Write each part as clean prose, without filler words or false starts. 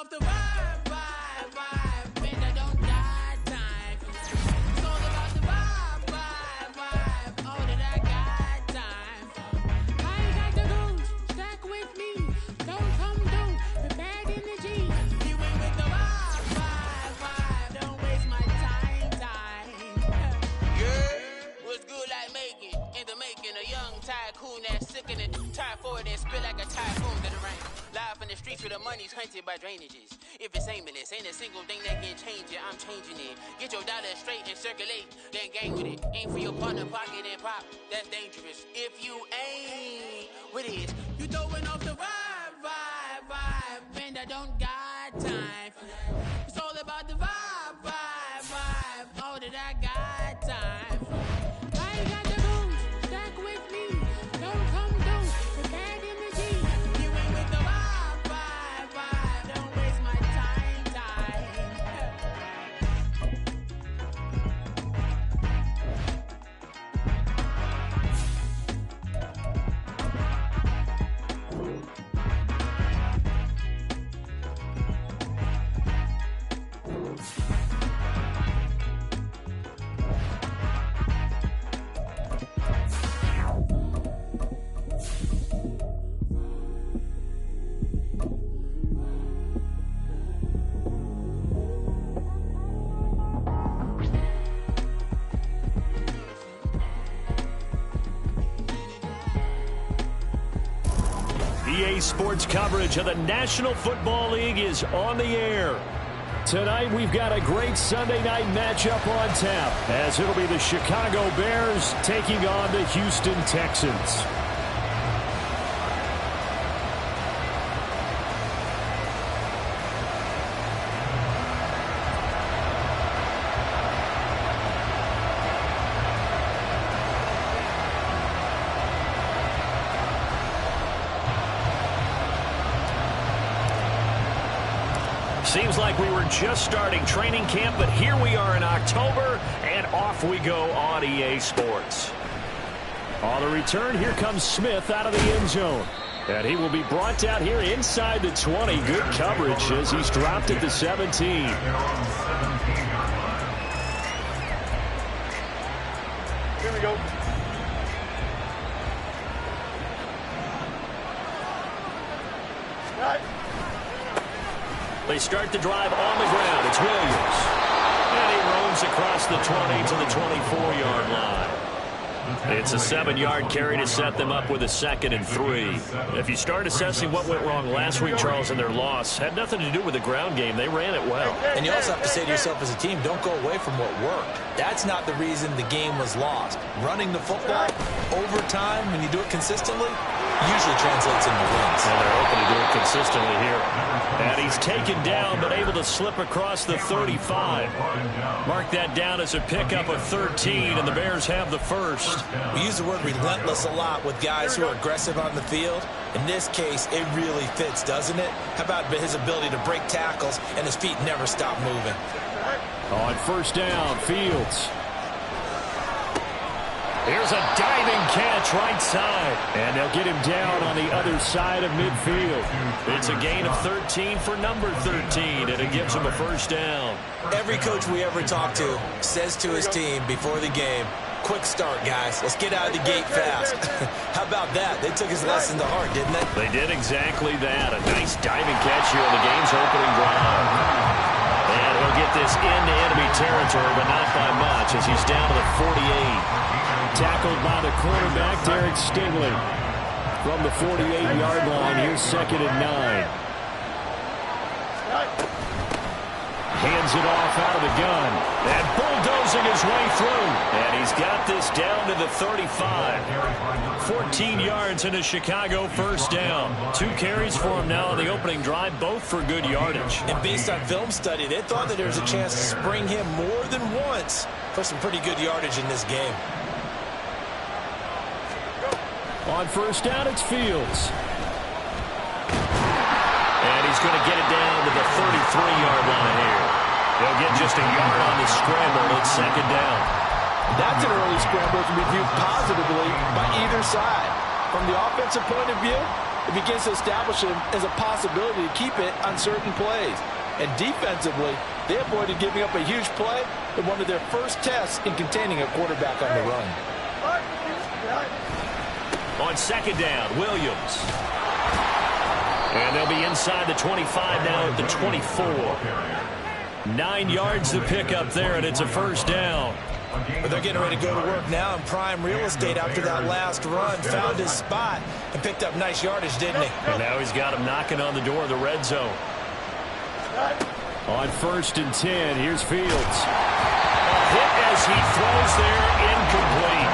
off the vibe, vibe, vibe. Man, I don't got time. It's all about the vibe, vibe, vibe. Oh, that I got time. I ain't got the goons, stack with me. Don't come through with bad energy. You ain't with the vibe, vibe, vibe. Don't waste my time. Yeah, what's good like making? In the making, a young tycoon that's sick in it. Tie forward and spit like a typhoon to the rain. Live in the streets where the money's hunted by drainages. If it's aimless, ain't a single thing that can change it. I'm changing it. Get your dollar straight and circulate, then gang with it. Aim for your partner, pocket and pop. That's dangerous. If you ain't with it, you throwing off the vibe, vibe, vibe. Man, I don't got time for that. It's all about the vibe, vibe, vibe. All that I got time for. I ain't got the goons, stack with me. Don't come through with bad energy. You ain't with the vibe, vibe, vibe. Don't waste my time. EA Sports coverage of the National Football League is on the air. Tonight we've got a great Sunday night matchup on tap, as it'll be the Chicago Bears taking on the Houston Texans. Seems like we were just starting training camp, but here we are in October, and off we go on EA Sports. On the return, here comes Smith out of the end zone. And he will be brought down here inside the 20. Good coverage as he's dropped at the 17. Here we go. They start the drive on the ground. It's Williams. And he roams across the 20 to the 24-yard line. It's a 7-yard carry to set them up with a 2nd and 3. If you start assessing what went wrong last week, Charles, in their loss, had nothing to do with the ground game. They ran it well. And you also have to say to yourself as a team, don't go away from what worked. That's not the reason the game was lost. Running the football over time, when you do it consistently, usually translates into wins. And they're hoping to do it consistently here. And he's taken down, but able to slip across the 35. Mark that down as a pickup of 13, and the Bears have the first. We use the word relentless a lot with guys who are aggressive on the field. In this case, it really fits, doesn't it? How about his ability to break tackles and his feet never stop moving? On first down, Fields. Here's a diving catch right side. And they'll get him down on the other side of midfield. It's a gain of 13 for number 13, and it gives him a first down. Every coach we ever talk to says to his team before the game, quick start, guys. Let's get out of the gate fast. How about that? They took his lesson to heart, didn't they? They did exactly that. A nice diving catch here on the game's opening drive. And he'll get this into enemy territory, but not by much, as he's down to the 48. Tackled by the quarterback, Derek Stingley. From the 48-yard line, here's 2nd and 9. Hands it off out of the gun. And bulldozing his way through. And he's got this down to the 35. 14 yards and a Chicago first down. 2 carries for him now on the opening drive, both for good yardage. And based on film study, they thought that there was a chance to spring him more than once for some pretty good yardage in this game. On first down, it's Fields. And he's going to get it down to the 33-yard line here. They'll get just a yard on the scramble. It's 2nd down. That's an early scramble to be viewed positively by either side. From the offensive point of view, it begins to establish him as a possibility to keep it on certain plays. And defensively, they avoided giving up a huge play in one of their first tests in containing a quarterback on the run. On second down, Williams. And they'll be inside the 25 now at the 24. 9 yards to pick up there, and it's a first down. But they're getting ready to go to work now in prime real estate after that last run. Found his spot and picked up nice yardage, didn't he? And now he's got him knocking on the door of the red zone. On 1st and 10, here's Fields. A hit as he throws there, incomplete.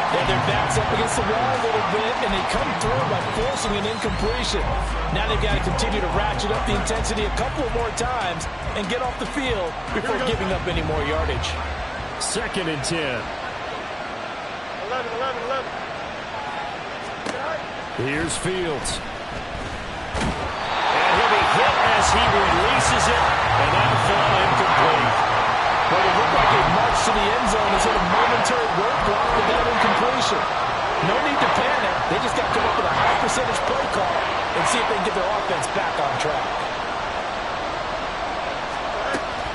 Yeah, their backs up against the wall a little bit, and they come through by forcing an incompletion. Now they've got to continue to ratchet up the intensity a couple of more times and get off the field before giving up any more yardage. 2nd and 10. 11. Here's Fields. And he'll be hit as he releases it, and that'll fall incomplete. But it looked like a march to the end zone is hit a momentary roadblock with that incompletion. No need to panic. They just got to come up with a high percentage play call and see if they can get their offense back on track.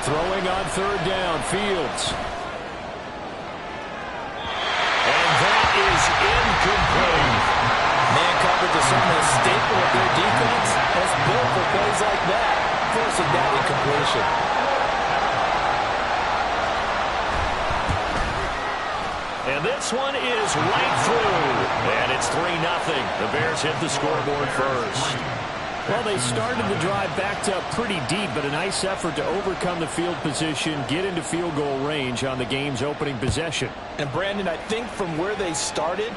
Throwing on 3rd down, Fields. And that is incomplete. Man coverage is certainly a staple of their defense. That's built for plays like that, forcing that incompletion. And this one is right through. And it's 3-0. The Bears hit the scoreboard first. Well, they started the drive backed up pretty deep, but a nice effort to overcome the field position, get into field goal range on the game's opening possession. And, Brandon, I think from where they started,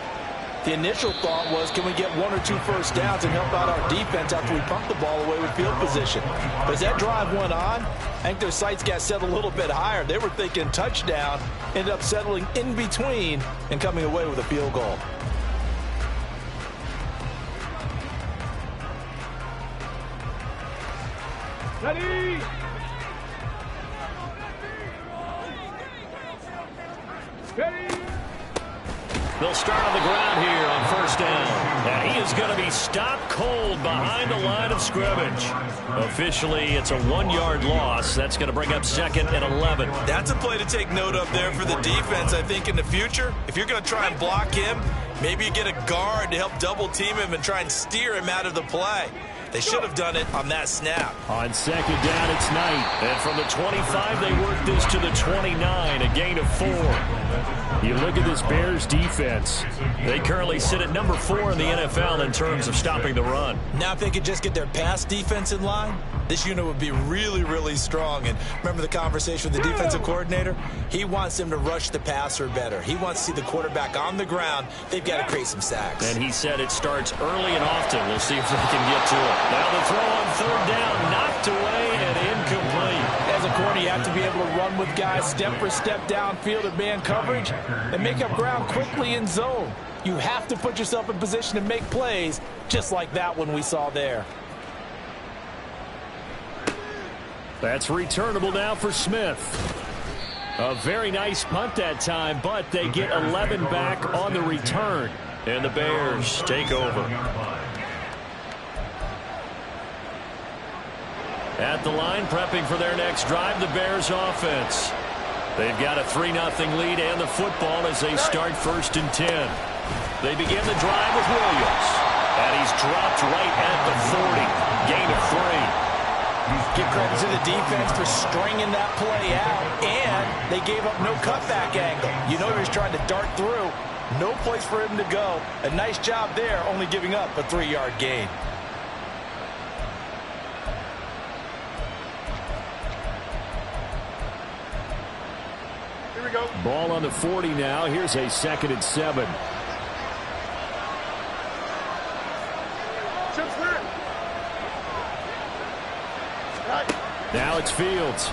the initial thought was, can we get 1 or 2 first downs and help out our defense after we pump the ball away with field position? But as that drive went on, I think their sights got set a little bit higher. They were thinking touchdown, ended up settling in between and coming away with a field goal. Ready! They'll start on the ground here on 1st down. And he is going to be stopped cold behind the line of scrimmage. Officially, it's a 1-yard loss. That's going to bring up 2nd and 11. That's a play to take note of there for the defense, I think, in the future. If you're going to try and block him, maybe you get a guard to help double-team him and try and steer him out of the play. They should have done it on that snap. On 2nd down, it's Knight. And from the 25, they work this to the 29, a gain of 4. You look at this Bears defense. They currently sit at number 4 in the NFL in terms of stopping the run. Now if they could just get their pass defense in line, this unit would be really, really strong. And remember the conversation with the defensive coordinator? He wants them to rush the passer better. He wants to see the quarterback on the ground. They've got to create some sacks. And he said it starts early and often. We'll see if they can get to it. Now the throw on 3rd down, knocked away and incomplete. As a corner, you have to be able to run with guys step for step downfield at man coverage and make up ground quickly in zone. You have to put yourself in position to make plays just like that one we saw there. That's returnable now for Smith. A very nice punt that time, but they get 11 back on the return. And the Bears take over. At the line, prepping for their next drive, the Bears offense. They've got a 3-0 lead and the football as they start 1st and 10. They begin the drive with Williams. And he's dropped right at the 40. Gain of 3. Give credit to the defense for stringing that play out, and they gave up no cutback angle. You know he was trying to dart through. No place for him to go. A nice job there, only giving up a 3-yard gain. Here we go. Ball on the 40 now. Here's a 2nd and 7. Now it's Fields.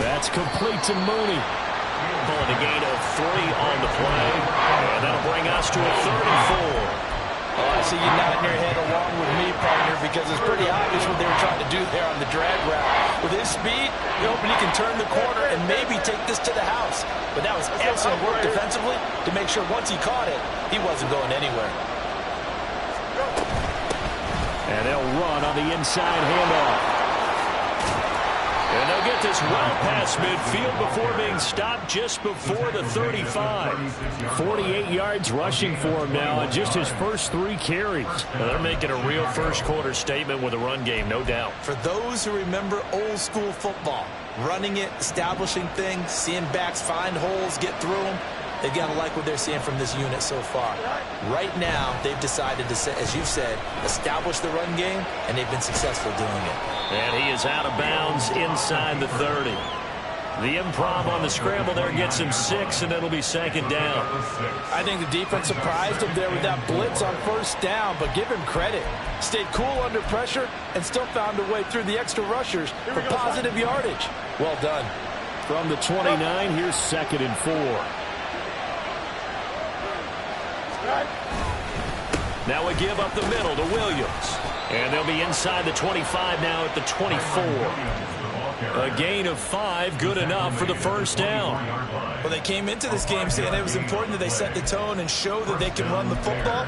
That's complete to Mooney. Pulling a gain of 3 on the play. And that'll bring us to a 3rd and 4. I see you nodding your head along with me, partner, because it's pretty obvious what they were trying to do there on the drag route. With his speed, you're hoping he can turn the corner and maybe take this to the house. But that was excellent work defensively to make sure once he caught it, he wasn't going anywhere. And they'll run on the inside handoff. And they'll get this well past midfield before being stopped just before the 35. 48 yards rushing for him now on just his first 3 carries. Well, they're making a real first-quarter statement with a run game, no doubt. For those who remember old-school football, running it, establishing things, seeing backs find holes, get through them, they've got to like what they're seeing from this unit so far. Right now, they've decided to, as you've said, establish the run game, and they've been successful doing it. And he is out of bounds inside the 30. The improv on the scramble there gets him 6, and it'll be 2nd down. I think the defense surprised him there with that blitz on 1st down, but give him credit. Stayed cool under pressure and still found a way through the extra rushers for positive yardage. Well done. From the 29, here's 2nd and 4. Now we give up the middle to Williams. And they'll be inside the 25 now at the 24. A gain of 5, good enough for the 1st down. Well, they came into this game saying it was important that they set the tone and show that they can run the football.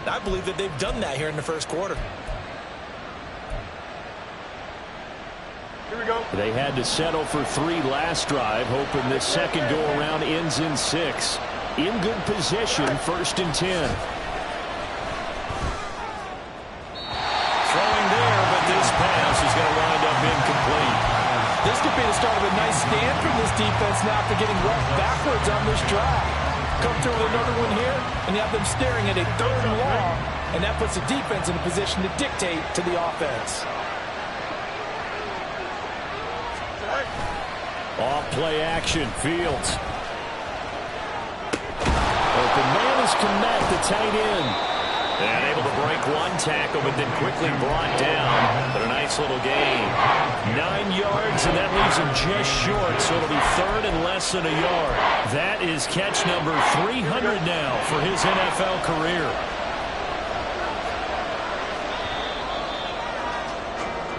And I believe that they've done that here in the 1st quarter. Here we go. They had to settle for 3 last drive, hoping this second go-around ends in 6. In good position, 1st and 10. This pass is going to wind up incomplete. This could be the start of a nice stand from this defense now after getting roughed backwards on this drive. Come through with another one here, and you have them staring at a 3rd and long, and that puts the defense in a position to dictate to the offense. Off play action, Fields. Open man is Kmet, the tight end. And able to break 1 tackle, but then quickly brought down. But a nice little gain. 9 yards, and that leaves him just short, so it'll be 3rd and less than a yard. That is catch number 300 now for his NFL career.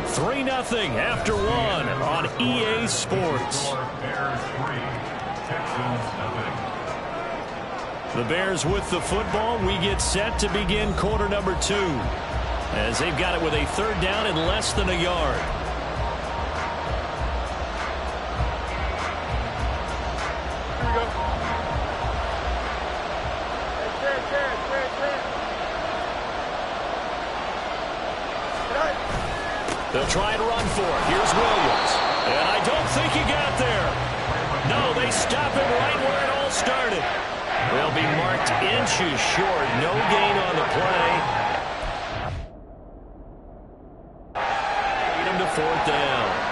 Three 0 after 1 on EA Sports. The Bears with the football. We get set to begin quarter number 2 as they've got it with a 3rd down and less than a yard. Here we go. They'll try and run for it. Here's Williams. And I don't think he got there. No, they stop him right where it all started. They'll be marked inches short. No gain on the play. Lead him to 4th down.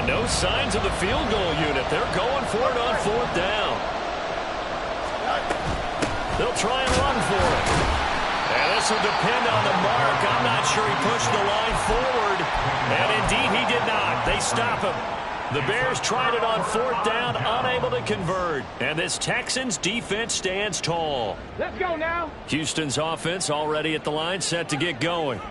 No signs of the field goal unit. They're going for it on 4th down. They'll try and run for it. And this will depend on the mark. I'm not sure he pushed the line forward. And indeed he did not. They stop him. The Bears tried it on 4th down, unable to convert. And this Texans defense stands tall. Let's go now. Houston's offense already at the line, set to get going.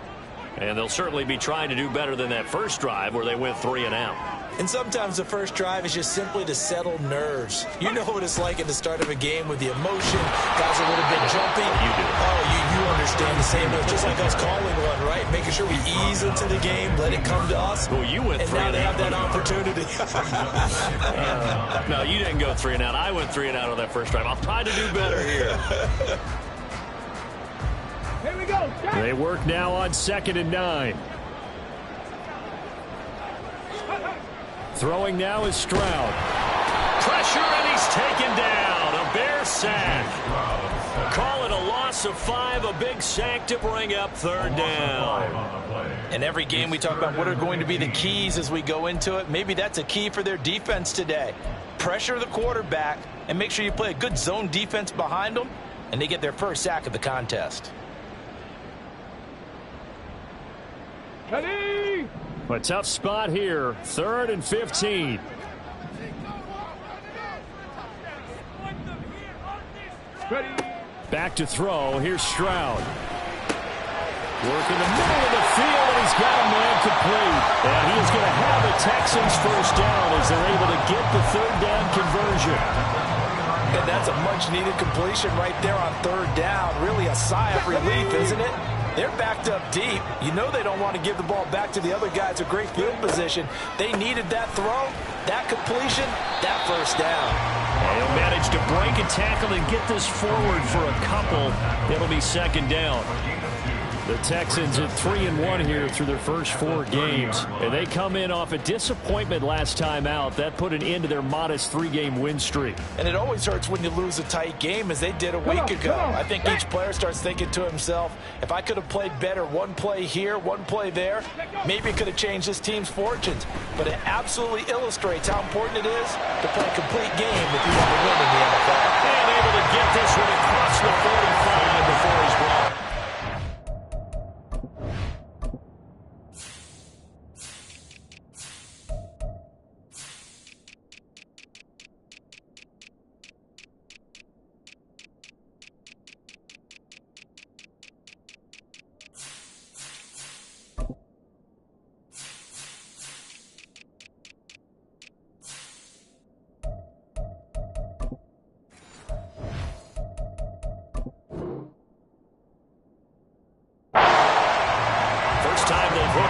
And they'll certainly be trying to do better than that first drive where they went 3 and out. And sometimes the first drive is just simply to settle nerves. You know what it's like at the start of a game with the emotion. Guys are a little bit jumpy. You do. Oh, you understand the same. It's just like us calling one, right? Making sure we ease into the game, let it come to us. Well, you went 3 and and now out. they have that opportunity. No, you didn't go 3 and out. I went 3 and out on that first drive. I'll try to do better here. Here we go. They work now on 2nd and 9. Throwing now is Stroud. Pressure, and he's taken down. A Bear sack. Call it a loss of 5, a big sack to bring up 3rd down. In every game we talk about what are going to be the keys as we go into it. Maybe that's a key for their defense today. Pressure the quarterback and make sure you play a good zone defense behind them, and they get their first sack of the contest. Ready? A tough spot here. 3rd and 15. Ready. Back to throw. Here's Stroud. Work in the middle of the field, and he's got a man complete. And he is going to have the Texans first down as they're able to get the 3rd down conversion. And that's a much-needed completion right there on 3rd down. Really a sigh of relief, isn't it? They're backed up deep. You know they don't want to give the ball back to the other guys. A great field position. They needed that throw, that completion, that first down. And he'll manage to break a tackle and get this forward for a couple. It'll be 2nd down. The Texans at 3-1 here through their first 4 games. And they come in off a disappointment last time out. That put an end to their modest 3-game win streak. And it always hurts when you lose a tight game, as they did a week ago. I think each player starts thinking to himself, if I could have played better one play here, one play there, maybe it could have changed this team's fortunes. But it absolutely illustrates how important it is to play a complete game if you want to win in the NFL. And able to get this one across the 45 before he's blocked.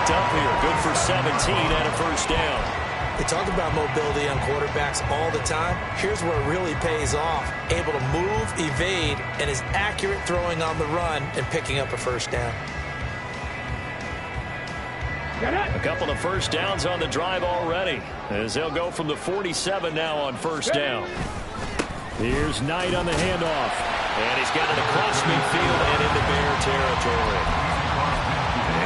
Up here, good for 17 and a first down. They talk about mobility on quarterbacks all the time. Here's where it really pays off. Able to move, evade, and is accurate throwing on the run and picking up a first down. A couple of first downs on the drive already, as they'll go from the 47 now on first down. Here's Knight on the handoff. And he's got it across midfield and into Bear territory.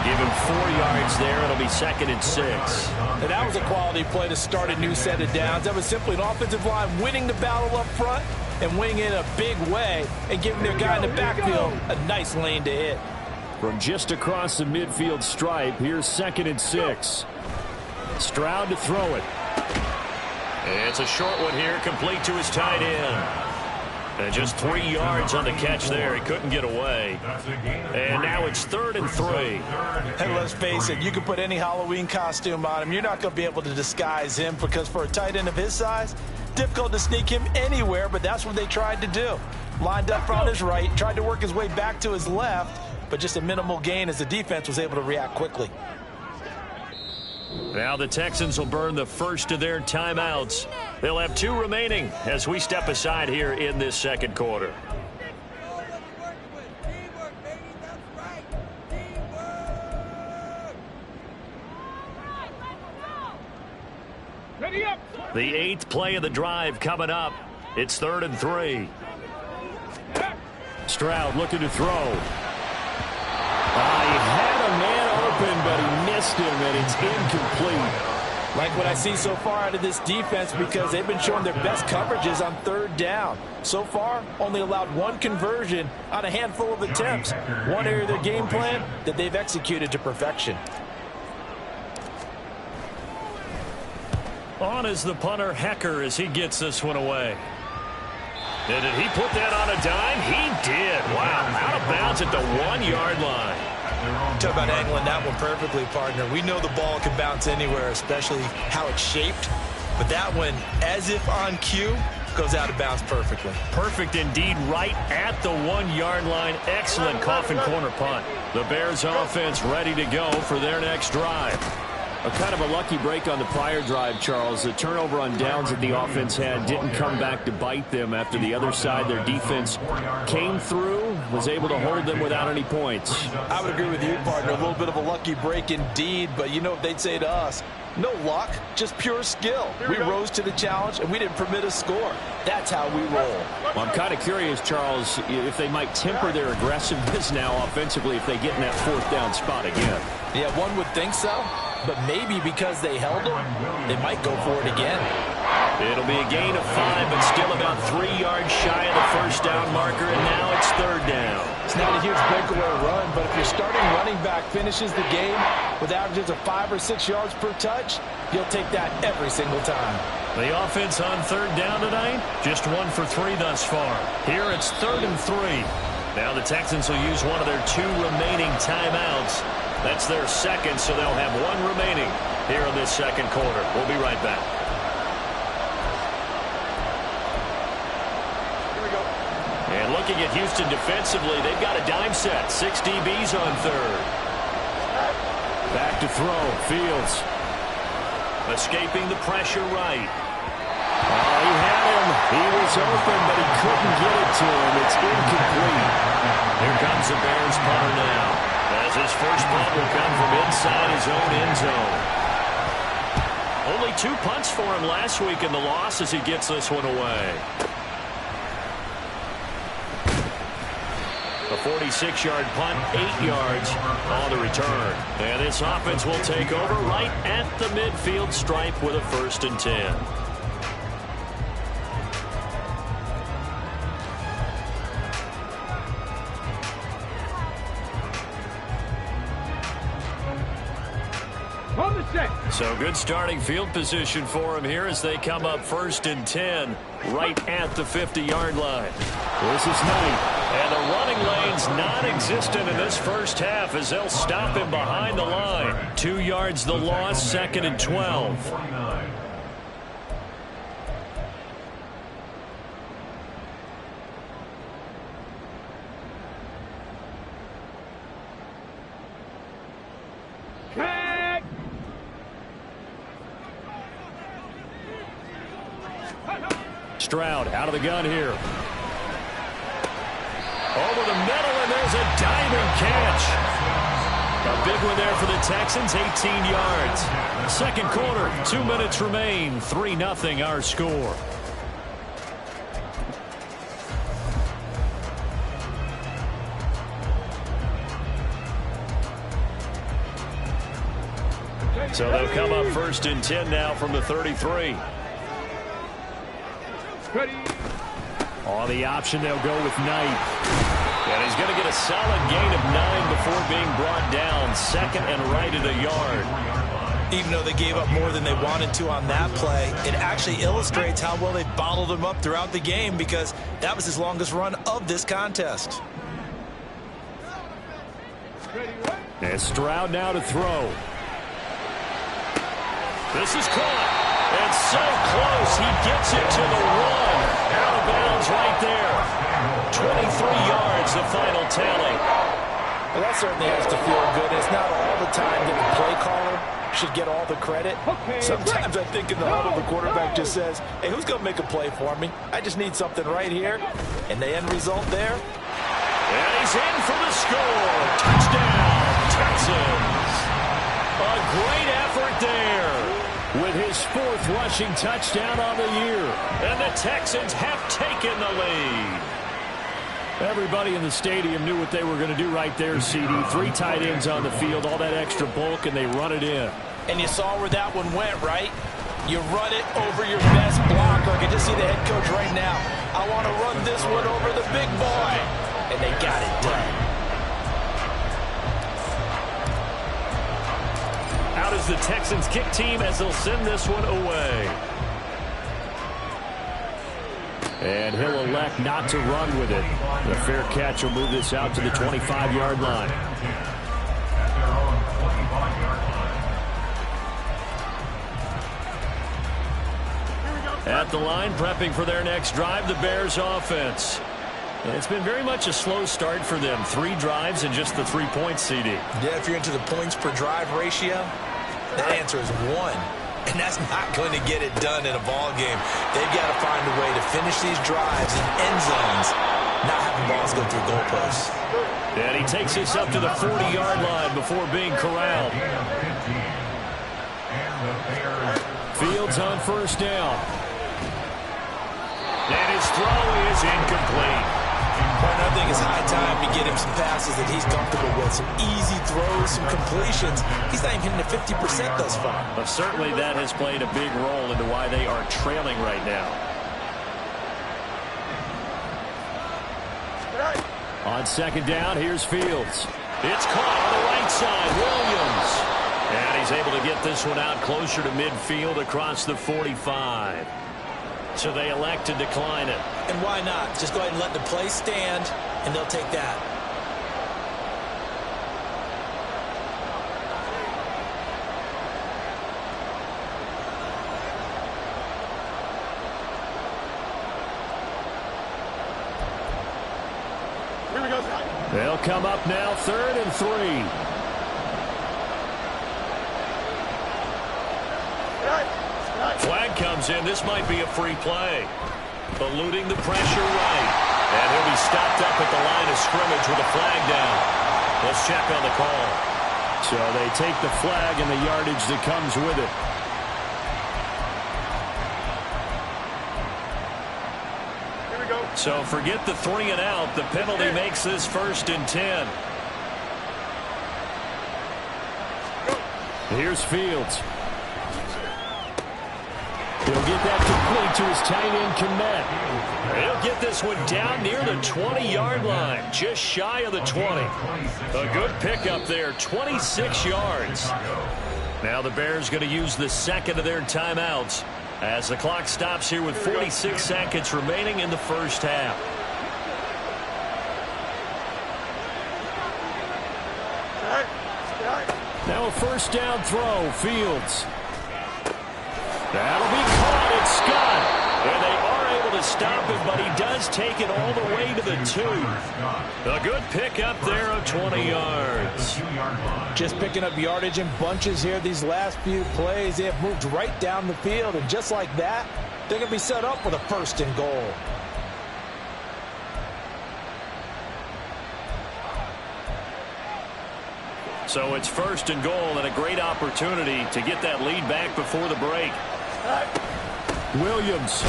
Give him 4 yards there. It'll be 2nd and 6. And that was a quality play to start a new set of downs. That was simply an offensive line winning the battle up front and winning it in a big way and giving their guy in the backfield a nice lane to hit. From just across the midfield stripe, here's 2nd and 6. Stroud to throw it. It's a short one here, complete to his tight end. And just 3 yards on the catch there. He couldn't get away. And now it's 3rd and 3. And let's face it, you can put any Halloween costume on him. You're not going to be able to disguise him, because for a tight end of his size, difficult to sneak him anywhere, but that's what they tried to do. Lined up on his right, tried to work his way back to his left, but just a minimal gain as the defense was able to react quickly. Now the Texans will burn the first of their timeouts. They'll have 2 remaining as we step aside here in this 2nd quarter. Ready up. The 8th play of the drive coming up. It's 3rd and 3. Stroud looking to throw. He had a man open, but he missed him, and it's incomplete. Like what I see so far out of this defense, because they've been showing their best coverages on 3rd down. So far, only allowed 1 conversion on a handful of attempts. One area of their game plan that they've executed to perfection. On is the punter, Hecker, as he gets this one away. And did he put that on a dime? He did. Wow, out of bounds at the 1-yard line. Talk about angling that one perfectly, partner. We know the ball can bounce anywhere, especially how it's shaped. But that one, as if on cue, goes out of bounds perfectly. Perfect indeed, right at the 1-yard line. Excellent coffin corner punt. The Bears offense ready to go for their next drive. A kind of a lucky break on the prior drive, Charles. The turnover on downs that the offense had didn't come back to bite them after the other side. Their defense came through, was able to hold them without any points. I would agree with you, partner. A little bit of a lucky break indeed, but you know what they'd say to us? No luck, just pure skill. We rose to the challenge, and we didn't permit a score. That's how we roll. Well, I'm kind of curious, Charles, if they might temper their aggressiveness now offensively if they get in that 4th down spot again. Yeah, one would think so. But maybe because they held them, they might go for it again. It'll be a gain of 5, but still about 3 yards shy of the first down marker, and now it's third down. It's not a huge breakaway run, but if your starting running back finishes the game with averages of 5 or 6 yards per touch, you'll take that every single time. The offense on third down tonight, just 1 for 3 thus far. Here it's 3rd and 3. Now the Texans will use one of their 2 remaining timeouts. That's their second, so they'll have 1 remaining here in this second quarter. We'll be right back. And looking at Houston defensively, they've got a dime set. 6 DBs on third. Back to throw. Fields. Escaping the pressure right. Oh, he had him. He was open, but he couldn't get it to him. It's incomplete. Here comes the Bears punter now, as his first punt will come from inside his own end zone. Only 2 punts for him last week in the loss as he gets this one away. A 46-yard punt, 8 yards on the return. And this offense will take over right at the midfield stripe with a 1st and 10. So good starting field position for him here as they come up 1st and 10 right at the 50-yard line. This is Knight. And the running lane's non-existent in this first half as they'll stop him behind the line. 2 yards the loss, 2nd and 12. Stroud out of the gun here. Over the middle, and there's a diving catch. A big one there for the Texans, 18 yards. Second quarter, 2 minutes remain, 3-0 our score. So they'll come up 1st and 10 now from the 33. Ready. On the option, they'll go with Knight. And he's going to get a solid gain of 9 before being brought down. 2nd and right at a yard. Even though they gave up more than they wanted to on that play, it actually illustrates how well they bottled him up throughout the game because that was his longest run of this contest. And Stroud now to throw. This is caught. And so close, he gets it to the 1. Out of bounds right there. 23 yards, the final tally. Well, that certainly has to feel good. It's not all the time that the play caller should get all the credit. Sometimes I think in the huddle, the quarterback just says, hey, who's going to make a play for me? I just need something right here. And the end result there. And he's in for the score. Touchdown, Texans. A great effort there, with his 4th rushing touchdown on the year. And the Texans have taken the lead. Everybody in the stadium knew what they were going to do right there, CD. 3 tight ends on the field, all that extra bulk, and they run it in. And you saw where that one went, right? You run it over your best blocker. I can just see the head coach right now. I want to run this one over the big boy. And they got it done. Out is the Texans kick team as they'll send this one away. And he'll elect not to run with it. The fair catch will move this out to the 25-yard line. At the line, prepping for their next drive, the Bears offense. And it's been very much a slow start for them. 3 drives and just the 3 points, CD. Yeah, if you're into the points per drive ratio, that answer is 1. And that's not going to get it done in a ball game. They've got to find a way to finish these drives in end zones, not having balls go through goalposts. And he takes this up to the 40-yard line before being corralled. Fields on 1st down. And his throw is incomplete. Well, I think it's high time to get him some passes that he's comfortable with. Some easy throws, some completions. He's not even hitting the 50% thus far. Well, certainly that has played a big role into why they are trailing right now. On second down, here's Fields. It's caught on the right side, Williams. And he's able to get this one out closer to midfield across the 45. So they elect to decline it. And why not? Just go ahead and let the play stand, and they'll take that. Here we go. They'll come up now, 3rd and 3. Flag comes in. This might be a free play. Eluding the pressure right. And he'll be stopped up at the line of scrimmage with a flag down. Let's check on the call. So they take the flag and the yardage that comes with it. Here we go. So forget the 3 and out. The penalty makes this 1st and 10. Here's Fields. He'll get that complete to his tight end, Kmet. He'll get this one down near the 20-yard line, just shy of the 20. A good pickup there, 26 yards. Now the Bears going to use the second of their timeouts as the clock stops here with 46 seconds remaining in the first half. Now a first down throw, Fields. That'll be caught. It's Scott. And they are able to stop him, but he does take it all the way to the 2. A good pickup there of 20 yards. Just picking up yardage in bunches here these last few plays. They have moved right down the field, and just like that, they're going to be set up with a 1st and goal. So it's 1st and goal and a great opportunity to get that lead back before the break. Williams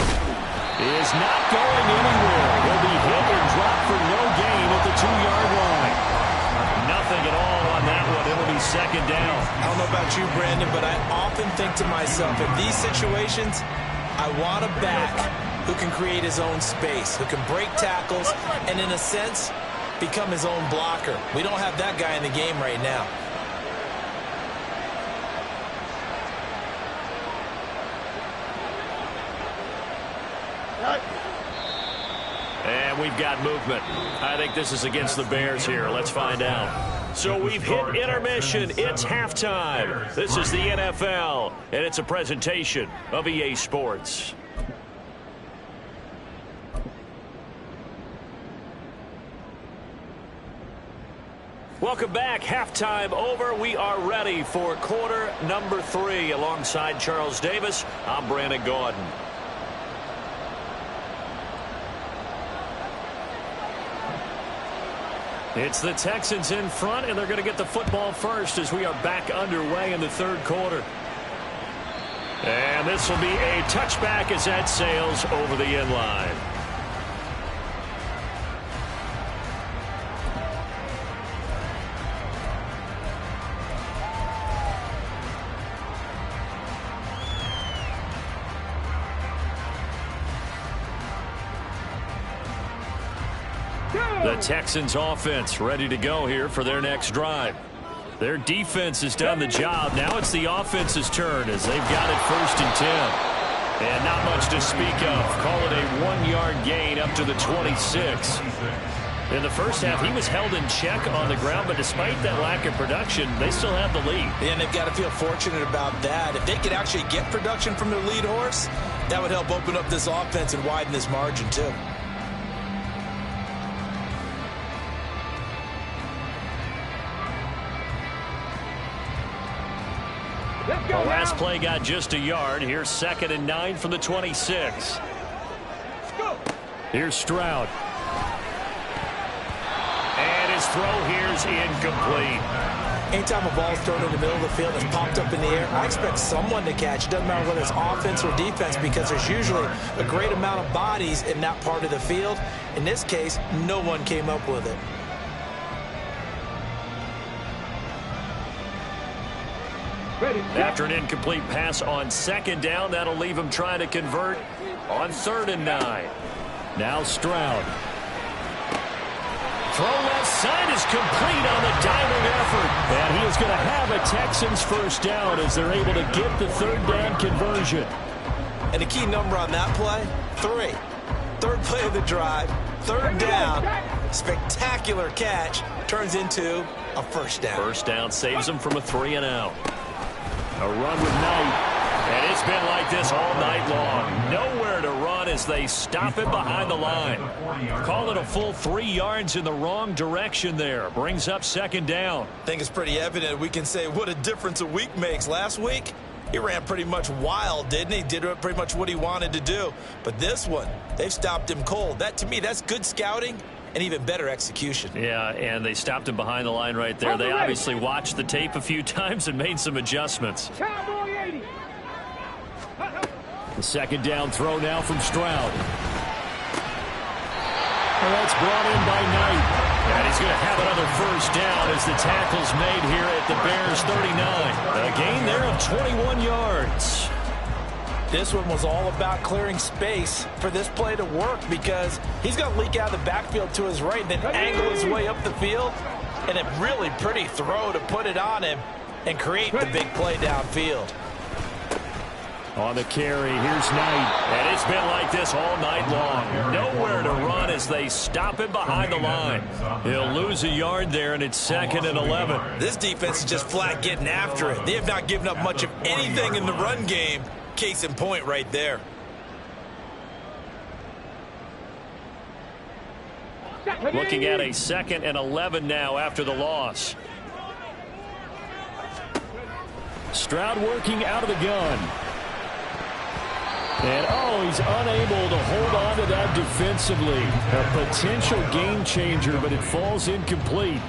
is not going anywhere. He'll be hit and dropped for no gain at the 2-yard line. Nothing at all on that one. It'll be 2nd down. I don't know about you, Brandon, but I often think to myself, in these situations, I want a back who can create his own space, who can break tackles, and in a sense, become his own blocker. We don't have that guy in the game right now. And we've got movement. I think this is against the Bears here. Let's find out. So we've hit intermission. It's halftime. This is the NFL, and it's a presentation of EA Sports. Welcome back. Halftime over. We are ready for quarter number 3. Alongside Charles Davis, I'm Brandon Gaudin. It's the Texans in front, and they're going to get the football first as we are back underway in the 3rd quarter. And this will be a touchback as that sails over the end line. The Texans offense ready to go here for their next drive. Their defense has done the job. Now it's the offense's turn as they've got it 1st and 10. And not much to speak of. Call it a 1-yard gain up to the 26. In the first half, he was held in check on the ground, but despite that lack of production, they still have the lead. And they've got to feel fortunate about that. If they could actually get production from their lead horse, that would help open up this offense and widen this margin too. The last play got just a yard. Here's 2nd and 9 from the 26. Here's Stroud. And his throw here's incomplete. Anytime a ball's thrown in the middle of the field that's popped up in the air, I expect someone to catch. It doesn't matter whether it's offense or defense because there's usually a great amount of bodies in that part of the field. In this case, no one came up with it. After an incomplete pass on second down, that'll leave him trying to convert on 3rd and 9. Now Stroud. Throw left side is complete on the diving effort. And he is going to have a Texans first down as they're able to get the 3rd down conversion. And the key number on that play, 3. 3rd play of the drive, 3rd down, spectacular catch, turns into a first down. First down saves him from a 3 and out. A run with Knight, and it's been like this all night long. Nowhere to run as they stop him behind the line. Call it a full 3 yards in the wrong direction there. Brings up 2nd down. I think it's pretty evident we can say what a difference a week makes. Last week, he ran pretty much wild, didn't he? Did pretty much what he wanted to do. But this one, they've stopped him cold. That, to me, that's good scouting and even better execution. Yeah, and they stopped him behind the line right there. They obviously watched the tape a few times and made some adjustments. The 2nd down throw now from Stroud. And that's brought in by Knight. And he's going to have another first down as the tackle's made here at the Bears 39. A gain there of 21 yards. This one was all about clearing space for this play to work because he's going to leak out of the backfield to his right and then angle his way up the field. And a really pretty throw to put it on him and create the big play downfield. On the carry, here's Knight. And it's been like this all night long. Nowhere to run as they stop him behind the line. He'll lose a yard there, and it's 2nd and 11. This defense is just flat getting after it. They have not given up much of anything in the run game. Case in point right there. Looking at a 2nd and 11 now after the loss. Stroud working out of the gun. And, he's unable to hold on to that defensively. A potential game changer, but it falls incomplete.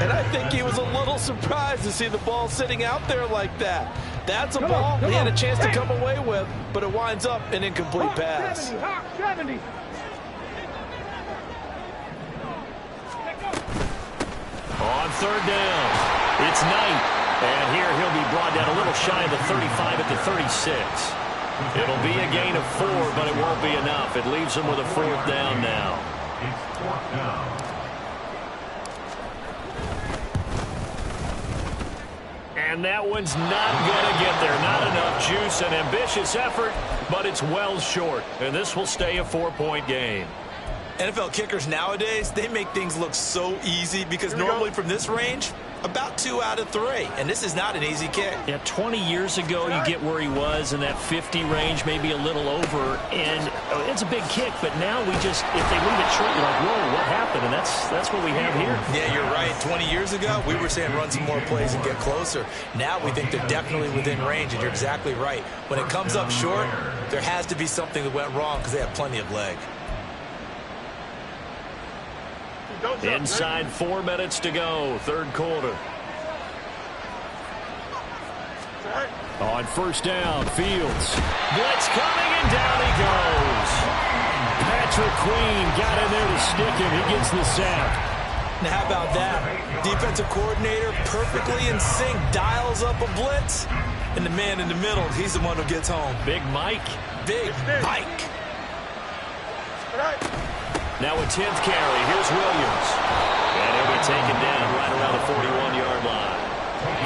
And I think he was a little surprised to see the ball sitting out there like that. That's a ball he had a chance to come away with, but it winds up an incomplete pass. 70. On 3rd down, it's Knight. And here he'll be brought down a little shy of the 35 at the 36. It'll be a gain of 4, but it won't be enough. It leaves him with a 4th down now. It's 4th down. And that one's not going to get there. Not enough juice. An ambitious effort, but it's well short. And this will stay a 4-point game. NFL kickers nowadays, they make things look so easy because normally from this range, about 2 out of 3. And this is not an easy kick. Yeah, 20 years ago, you get where he was in that 50 range, maybe a little over. And it's a big kick, but now we just, if they leave it short, you're like, whoa, what happened? And that's what we have here. Yeah, you're right. 20 years ago, we were saying run some more plays and get closer. Now we think they're definitely within range, and you're exactly right. When it comes up short, there has to be something that went wrong because they have plenty of leg. Inside 4 minutes to go, 3rd quarter. On 1st down, Fields. Blitz coming, and down he goes. Patrick Queen got in there to stick him. He gets the sack. Now how about that? Defensive coordinator perfectly in sync, dials up a blitz, and the man in the middle, he's the one who gets home. Big Mike. Big Mike. Now a 10th carry. Here's Williams. And he'll be taken down right around the 41-yard line.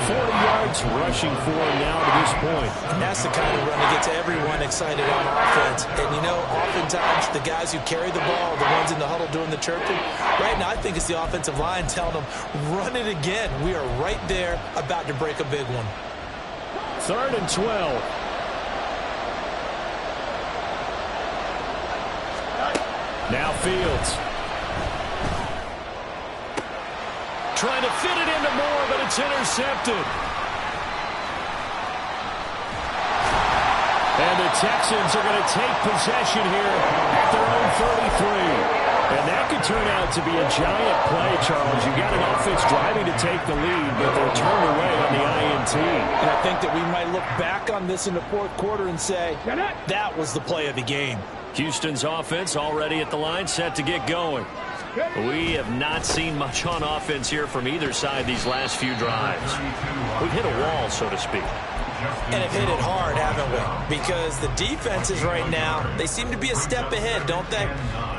40 yards rushing for him now to this point. And that's the kind of run that gets everyone excited on offense. And, you know, oftentimes the guys who carry the ball, the ones in the huddle doing the chirping, right now I think it's the offensive line telling them, run it again. We are right there about to break a big one. 3rd and 12. Now Fields. Trying to fit it into Moore, but it's intercepted. And the Texans are going to take possession here at their own 33. And that could turn out to be a giant play, Charles. You got an offense driving to take the lead, but they're turned away on the INT. And I think that we might look back on this in the fourth quarter and say, that was the play of the game. Houston's offense already at the line, set to get going. We have not seen much on offense here from either side these last few drives. We've hit a wall, so to speak. And have hit it hard, haven't we? Because the defenses right now, they seem to be a step ahead, don't they?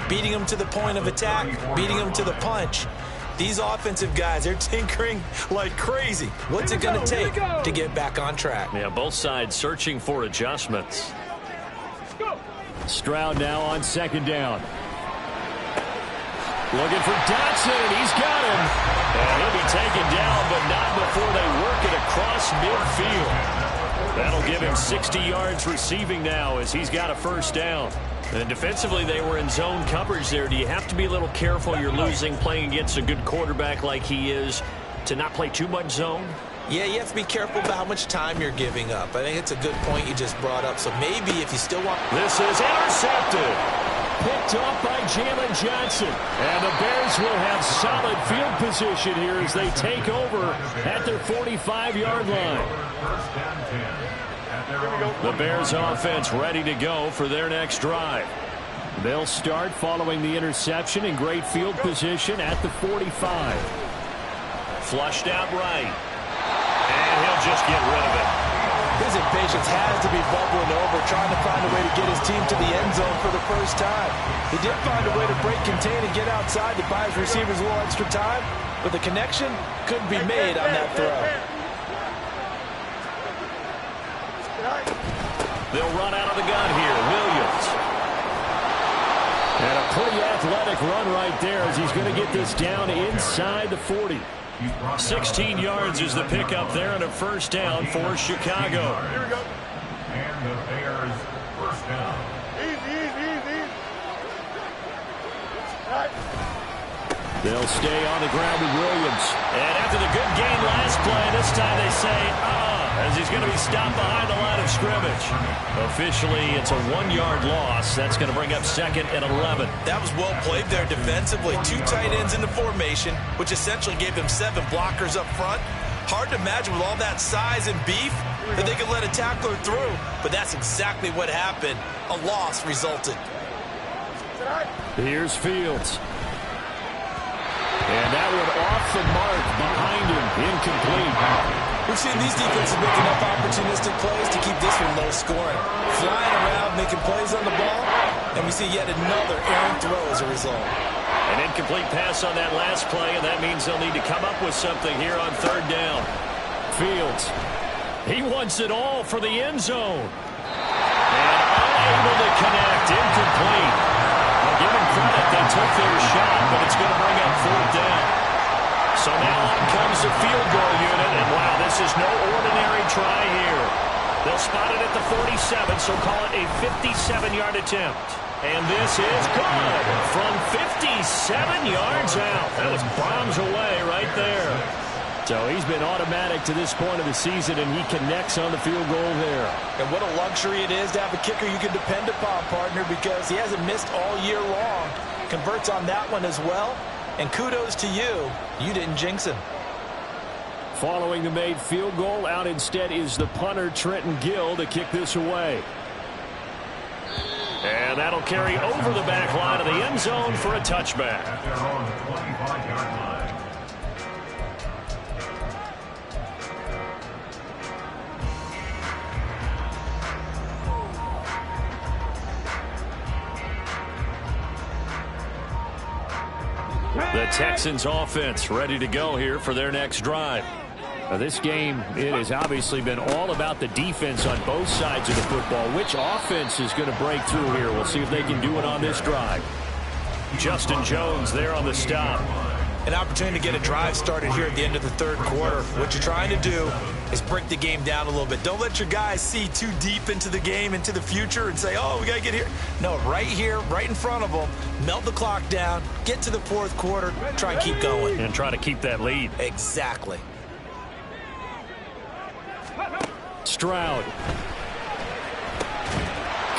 Beating them to the point of attack, beating them to the punch. These offensive guys, they're tinkering like crazy. What's it going to take to get back on track? Yeah, both sides searching for adjustments. Stroud now on second down. Looking for Dotson, and he's got him. And he'll be taken down, but not before they work it across midfield. That'll give him 60 yards receiving now as he's got a first down. And defensively, they were in zone coverage there. Do you have to be a little careful? You're losing, playing against a good quarterback like he is, to not play too much zone? Yeah, you have to be careful about how much time you're giving up. I think it's a good point you just brought up. So maybe if you still want... This is intercepted. Picked off by Jalen Johnson. And the Bears will have solid field position here as they take over at their 45-yard line. The Bears offense ready to go for their next drive. They'll start following the interception in great field position at the 45. Flushed out right. And he'll just get rid of it. His impatience has to be bubbling over, trying to find a way to get his team to the end zone for the first time. He did find a way to break contain and get outside to buy his receivers a little extra time, but the connection couldn't be made on that throw. They'll run out of the gun here. Williams. And a pretty athletic run right there as he's going to get this down inside the 40. 16 yards is the pickup there and a first down for Chicago. Here we go. And the Bears first down. Easy. All right. They'll stay on the ground with Williams. And after the good gain last play, this time they say, as he's going to be stopped behind the line of scrimmage. Officially, it's a 1-yard loss. That's going to bring up second and 11. That was well played there defensively. 2 tight ends in the formation, which essentially gave them 7 blockers up front. Hard to imagine with all that size and beef that they could let a tackler through, but that's exactly what happened. A loss resulted. Here's Fields. And that one off the mark behind him. Incomplete. We've seen these defenses make enough opportunistic plays to keep this one low scoring. Flying around, making plays on the ball, and we see yet another errant throw as a result. An incomplete pass on that last play, and that means they'll need to come up with something here on third down. Fields. He wants it all for the end zone. And unable to connect. Incomplete. I'll give him credit. They took their shot, but it's going to bring up fourth down. So now on comes the field goal unit, and wow, this is no ordinary try here. They'll spot it at the 47, so call it a 57-yard attempt. And this is good from 57 yards out. That was bombs away right there. So he's been automatic to this point of the season, and he connects on the field goal there. And what a luxury it is to have a kicker you can depend upon, partner, because he hasn't missed all year long. Converts on that one as well. And kudos to you. You didn't jinx him. Following the made field goal, out instead is the punter, Trenton Gill, to kick this away. And that'll carry over the back line of the end zone for a touchback. At their own 25-yard line. The Texans offense ready to go here for their next drive. Now this game, it has obviously been all about the defense on both sides of the football. Which offense is going to break through here? We'll see if they can do it on this drive. Justin Jones there on the stop. An opportunity to get a drive started here at the end of the third quarter. What you're trying to do is break the game down a little bit. Don't let your guys see too deep into the game, into the future, and say, oh, we got to get here. No, right here, right in front of them, melt the clock down, get to the fourth quarter, try and keep going. And try to keep that lead. Exactly. Stroud.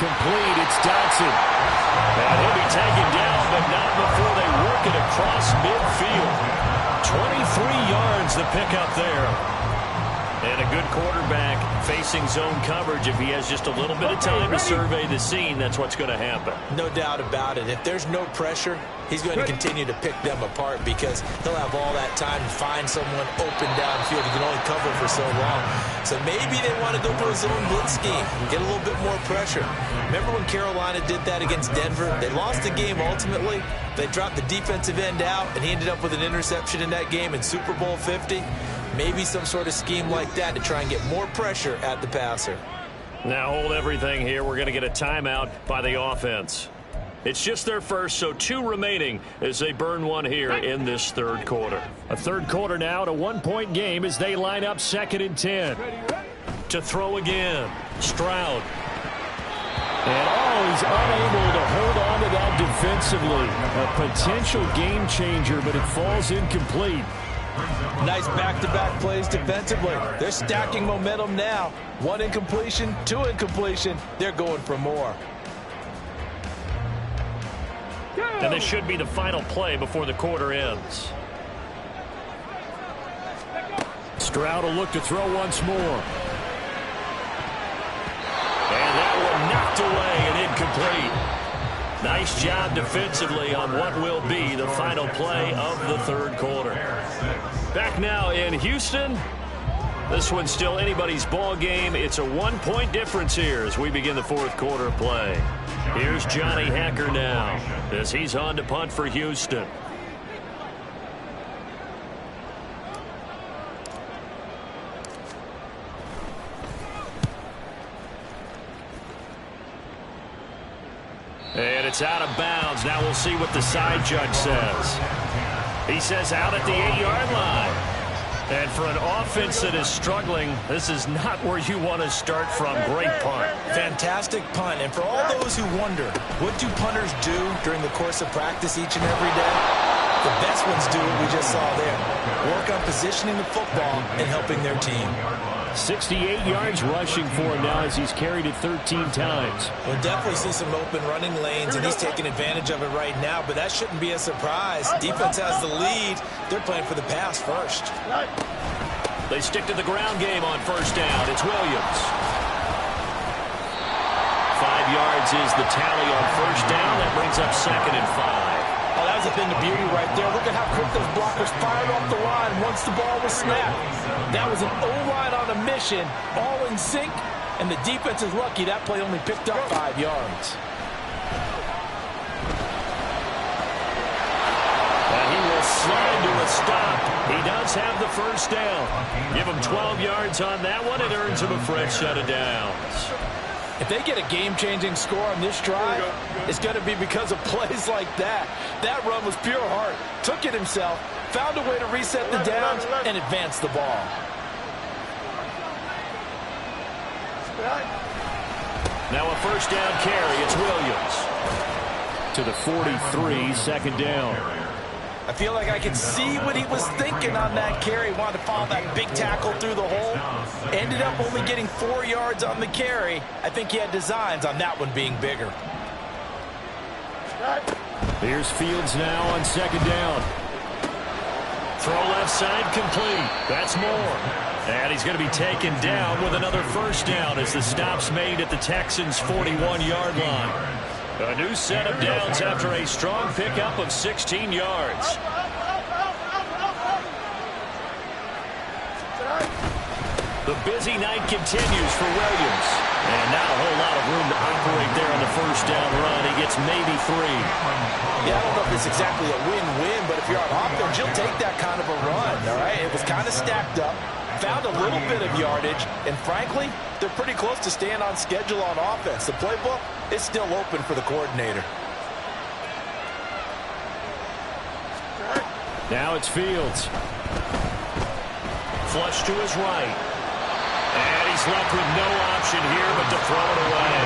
complete. It's Dotson. And he'll be taken down, but not before they work it across midfield. 23 yards to pick up there. And a good quarterback facing zone coverage. If he has just a little bit of time to survey the scene, that's what's going to happen. No doubt about it. If there's no pressure, he's going to continue to pick them apart because he'll have all that time to find someone open downfield. He can only cover for so long. So maybe they want to go to a zone blitz scheme, get a little bit more pressure. Remember when Carolina did that against Denver? They lost the game ultimately. They dropped the defensive end out, and he ended up with an interception in that game in Super Bowl 50. Maybe some sort of scheme like that to try and get more pressure at the passer. Now hold everything here. We're going to get a timeout by the offense. It's just their first, so 2 remaining as they burn one here in this third quarter. A third quarter now, a 1-point game as they line up 2nd and 10. To throw again, Stroud. And he's unable to hold on to that defensively. A potential game changer, but it falls incomplete. Nice back-to-back plays defensively. They're stacking momentum now. 1 incompletion, 2 incompletion. They're going for more. And this should be the final play before the quarter ends. Stroud will look to throw once more. And that one knocked away and incomplete. Nice job defensively on what will be the final play of the third quarter. Back now in Houston. This one's still anybody's ball game. It's a 1-point difference here as we begin the fourth quarter of play. Here's Johnny Hacker now as he's on to punt for Houston. And it's out of bounds. Now we'll see what the side judge says. He says out at the 8-yard line. And for an offense that is struggling, this is not where you want to start from. Great punt. Fantastic punt. And for all those who wonder, what do punters do during the course of practice each and every day? The best ones do what we just saw there. Work on positioning the football and helping their team. 68 yards rushing for him now as he's carried it 13 times. We'll definitely see some open running lanes, and he's taking advantage of it right now, but that shouldn't be a surprise. Defense has the lead. They're playing for the pass first. They stick to the ground game on first down. It's Williams. 5 yards is the tally on first down. That brings up 2nd and 5. Oh, that was a thing of beauty right there. Look at how quick those blockers fired off the line once the ball was snapped. That was an O-line on a mission, all in sync, and the defense is lucky that play only picked up 5 yards. And he will slide to a stop. He does have the first down. Give him 12 yards on that one. It earns him a fresh set of downs. If they get a game-changing score on this drive, it's going to be because of plays like that. That run was pure heart. Took it himself, found a way to reset the downs, and advance the ball. Now a first down carry. It's Williams. To the 43, 2nd down. I feel like I can see what he was thinking on that carry. Wanted to follow that big tackle through the hole. Ended up only getting 4 yards on the carry. I think he had designs on that one being bigger. Here's Fields now on 2nd down. Throw left side complete. That's more. And he's going to be taken down with another first down as the stop's made at the Texans' 41-yard line. A new set of downs after a strong pickup of 16 yards. The busy night continues for Williams. And not a whole lot of room to operate there on the first down run. He gets maybe 3. Yeah, I don't know if it's exactly a win-win, but if you're on offense, you'll take that kind of a run, all right? It was kind of stacked up, found a little bit of yardage, and frankly, they're pretty close to staying on schedule on offense. The playbook is still open for the coordinator. Now it's Fields. Flush to his right. And he's left with no option here but to throw it away.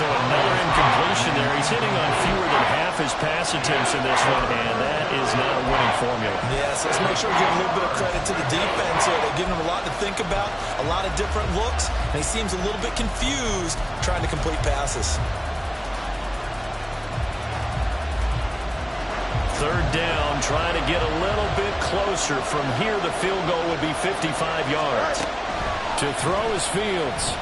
So another incompletion there. He's hitting on fewer than half his pass attempts in this one, and that is not a winning formula. Yes, let's make sure we give a little bit of credit to the defense here. They're giving him a lot to think about, a lot of different looks, and he seems a little bit confused trying to complete passes. Third down, trying to get a little bit closer. From here, the field goal would be 55 yards. To throw is Fields.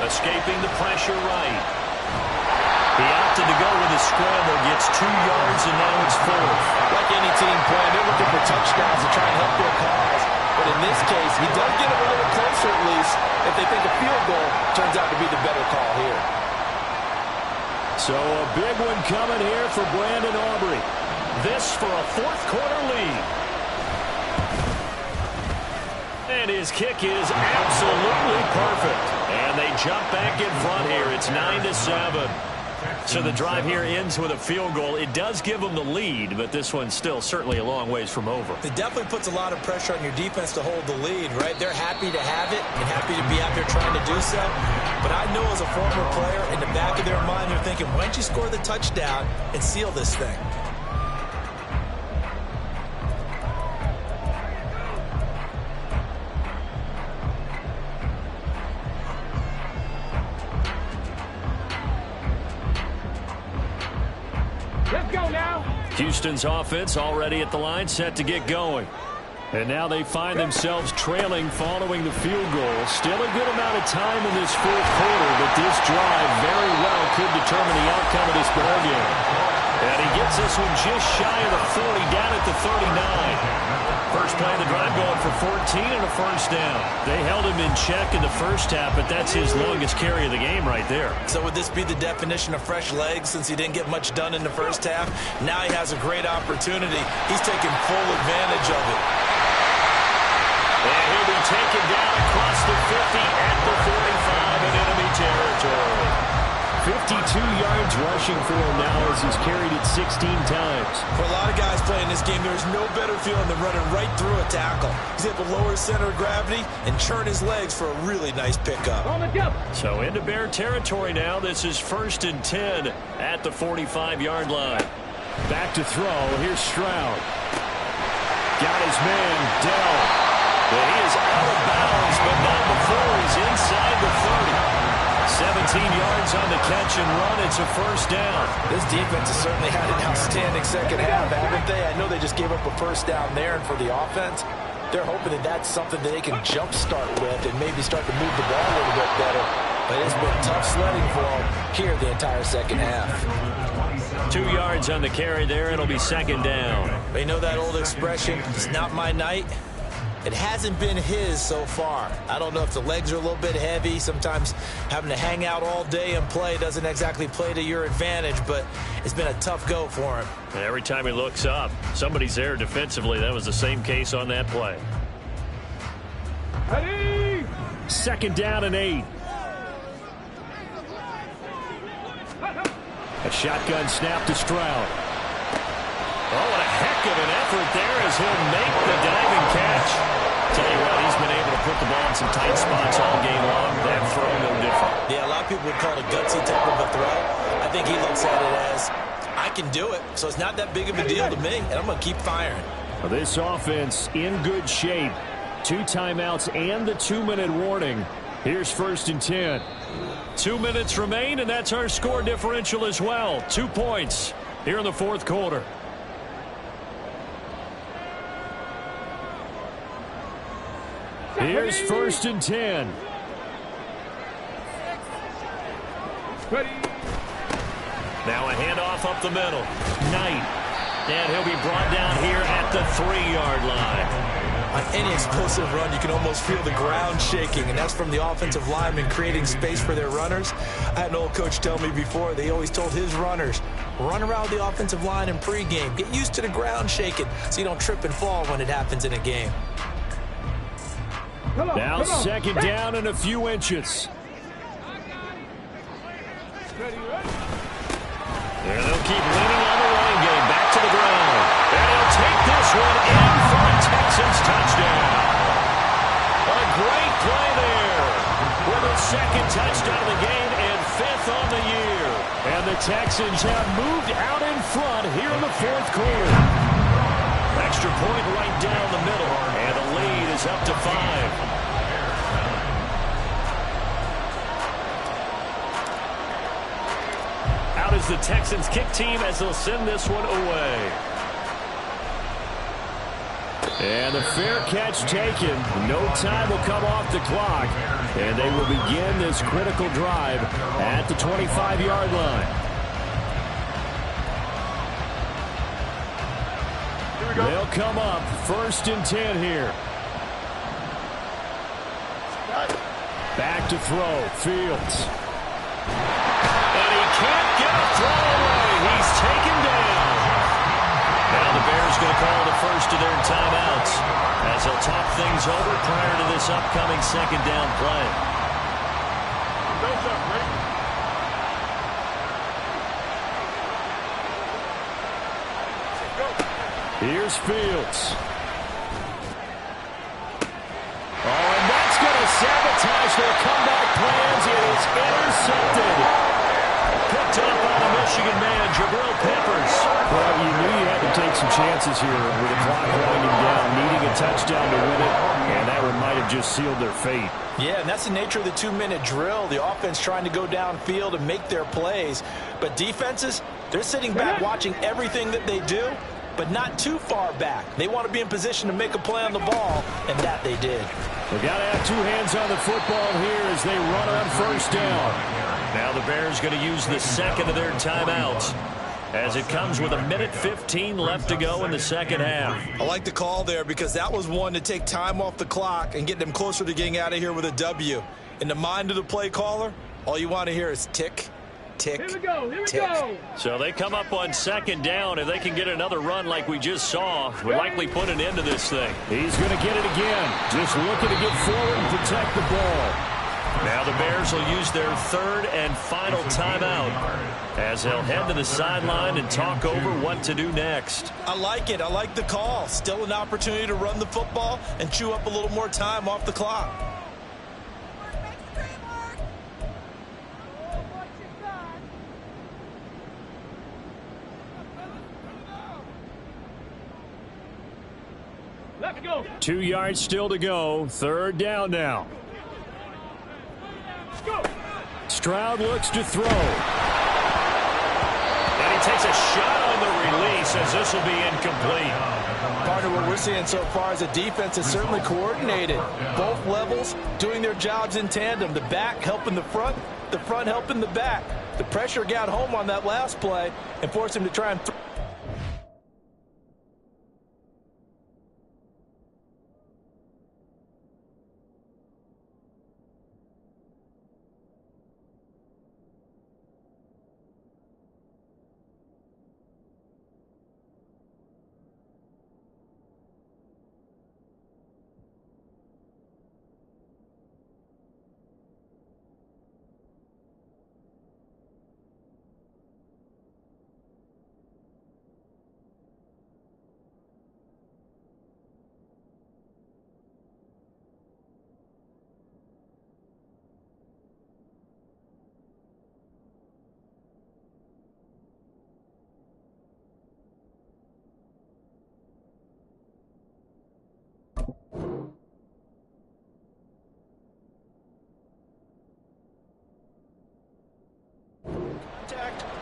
Escaping the pressure right. He opted to go with a scramble, gets 2 yards, and now it's 4th. Like any team playing, they're looking for touchdowns to try and help their cause. But in this case, he does get them a little closer at least if they think a field goal turns out to be the better call here. So a big one coming here for Brandon Aubrey. This for a 4th quarter lead. And his kick is absolutely perfect. And they jump back in front here. It's 9-7. So the drive here ends with a field goal. It does give them the lead, but this one's still certainly a long ways from over. It definitely puts a lot of pressure on your defense to hold the lead, right? They're happy to have it and happy to be out there trying to do so. But I know as a former player, in the back of their mind, they're thinking, why don't you score the touchdown and seal this thing? Houston's offense already at the line, set to get going. And now they find themselves trailing following the field goal. Still a good amount of time in this 4th quarter, but this drive very well could determine the outcome of this ball game. And he gets this one just shy of the 40, down at the 39. First play of the drive going for 14 and a first down. They held him in check in the first half, but that's his longest carry of the game right there. So would this be the definition of fresh legs since he didn't get much done in the first half? Now he has a great opportunity. He's taking full advantage of it. And he'll be taken down across the 50 at the 45 in enemy territory. 52 yards rushing for him now as he's carried it 16 times. For a lot of guys playing this game, there's no better feeling than running right through a tackle. He's able to lower his center of gravity and churn his legs for a really nice pickup. So into Bear territory now. This is 1st and 10 at the 45-yard line. Back to throw. Here's Stroud. Got his man, Dell. But he is out of bounds, but not before he's inside the 30. 17 yards on the catch and run. It's a first down. This defense has certainly had an outstanding second half, haven't they? I know they just gave up a first down there, and for the offense, they're hoping that that's something that they can jumpstart with and maybe start to move the ball a little bit better. But it's been tough sledding for them here the entire second half. 2 yards on the carry there. It'll be second down. You know that old expression, it's not my night? It hasn't been his so far. I don't know if the legs are a little bit heavy. Sometimes having to hang out all day and play doesn't exactly play to your advantage, but it's been a tough go for him. And every time he looks up, somebody's there defensively. That was the same case on that play. Ready? Second down and 8. A shotgun snap to Stroud. Oh, what a heck of an effort there as he'll make the diving catch. Tell you what, he's been able to put the ball in some tight spots all game long. That throw, no different. Yeah, a lot of people would call it a gutsy type of a throw. I think he looks at it as, I can do it, so it's not that big of a deal to me, and I'm going to keep firing. Well, this offense in good shape. 2 timeouts and the 2-minute warning. Here's 1st and 10. 2 minutes remain, and that's our score differential as well. 2 points here in the 4th quarter. Here's 1st and 10. Now a handoff up the middle. Knight. And he'll be brought down here at the 3-yard line. On any explosive run, you can almost feel the ground shaking, and that's from the offensive linemen creating space for their runners. I had an old coach tell me before, they always told his runners, run around the offensive line in pregame. Get used to the ground shaking so you don't trip and fall when it happens in a game. Now second down and a few inches. And they'll keep leaning on the running game. Back to the ground. And he'll take this one in for a Texans touchdown. A great play there. With a second touchdown of the game and 5th on the year. And the Texans have moved out in front here in the 4th quarter. Extra point right down the middle, and the lead is up to 5. Out is the Texans kick team as they'll send this one away. And the fair catch taken. No time will come off the clock. And they will begin this critical drive at the 25-yard line. They'll come up 1st and 10 here. Back to throw. Fields. And he can't get a throw away. He's taken down. Now the Bears going to call the first of their timeouts as they'll talk things over prior to this upcoming 2nd down play. Here's Fields. Oh, and that's going to sabotage their comeback plans. It is intercepted. Picked up by the Michigan man, Jabril Peppers. Well, you knew you had to take some chances here with the clock winding down, needing a touchdown to win it, and that one might have just sealed their fate. Yeah, and that's the nature of the 2-minute drill. The offense trying to go downfield and make their plays. But defenses, they're sitting back watching everything that they do, but not too far back. They want to be in position to make a play on the ball, and that they did. They've got to have 2 hands on the football here as they run on 1st down. Now the Bears going to use the 2nd of their timeouts as it comes with 1:15 left to go in the 2nd half. I like the call there because that was one to take time off the clock and get them closer to getting out of here with a W. In the mind of the play caller, all you want to hear is tick, tick, Here we go. tick. So they come up on 2nd down. If they can get another run like we just saw, would likely put an end to this thing. He's going to get it again. Just looking to get forward and protect the ball. Now the Bears will use their 3rd and final timeout as they'll head to the sideline and talk over what to do next. I like it. I like the call. Still an opportunity to run the football and chew up a little more time off the clock. Let's go. 2 yards still to go. 3rd down now. Stroud looks to throw. And he takes a shot on the release as this will be incomplete. Part of what we're seeing so far as a defense is certainly coordinated. Both levels doing their jobs in tandem. The back helping the front helping the back. The pressure got home on that last play and forced him to try and throw.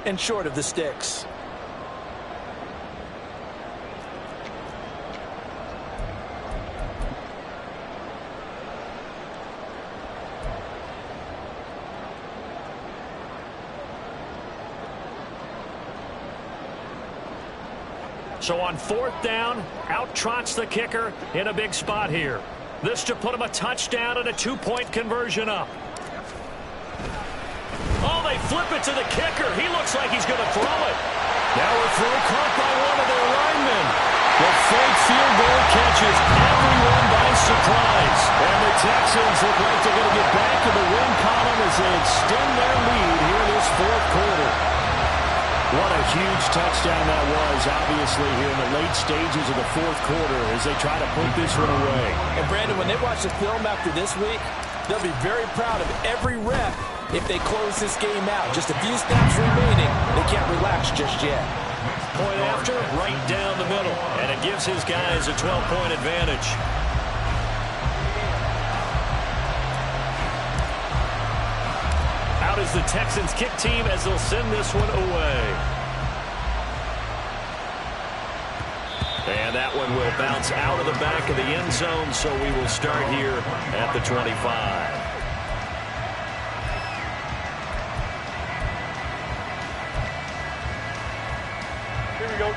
And short of the sticks. So on 4th down, out trots the kicker in a big spot here. This to put him a touchdown and a 2-point conversion up. Oh, they flip it to the kicker. He looks like he's going to throw it. Now a throw caught by one of their linemen. The fake field goal catches everyone by surprise. And the Texans look like they're going to get back in the win column as they extend their lead here this 4th quarter. What a huge touchdown that was, obviously, here in the late stages of the 4th quarter as they try to put this one away. And, Brandon, when they watch the film after this week, They'll be very proud of every rep if they close this game out. Just a few snaps remaining. They can't relax just yet. Point after, right down the middle. And it gives his guys a 12-point advantage. Out is the Texans kick team as they'll send this one away. And that one will bounce out of the back of the end zone, so we will start here at the 25.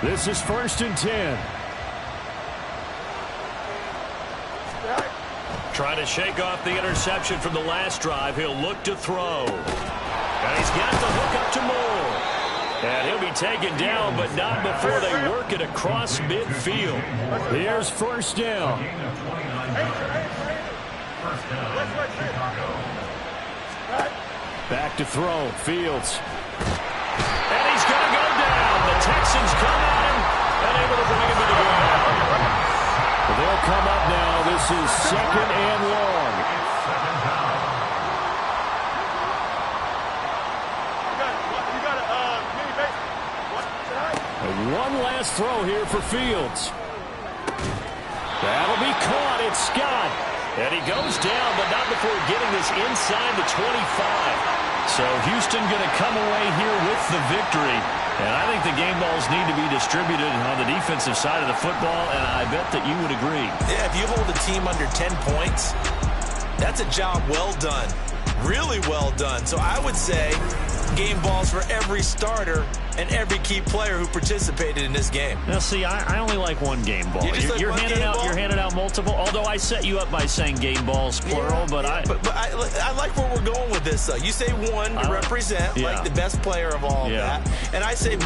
This is 1st and 10. Trying to shake off the interception from the last drive. He'll look to throw. And he's got the hook up to Moore. And he'll be taken down, but not before they work it across midfield. Here's 1st down. Back to throw. Fields. And he's going to go down. The Texans come at him and able to bring him to the ground. Well, they'll come up now. This is 2nd and long. One last throw here for Fields. That'll be caught. It's Scott. And he goes down, but not before getting this inside the 25. So Houston going to come away here with the victory. And I think the game balls need to be distributed on the defensive side of the football, and I bet that you would agree. Yeah, if you hold a team under 10 points, that's a job well done. Really well done. So I would say game balls for every starter and every key player who participated in this game. Now, see, I only like one game ball. You're handing out multiple. Although I set you up by saying game balls plural, but I like where we're going with this. Though you say one to represent like the best player of all that, and I say.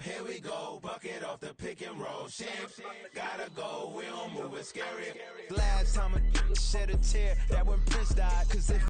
Here we go, bucket off the pick and roll. Gotta go, we don't move it scary. Last time I shed a tear, that when Prince died, 'cause if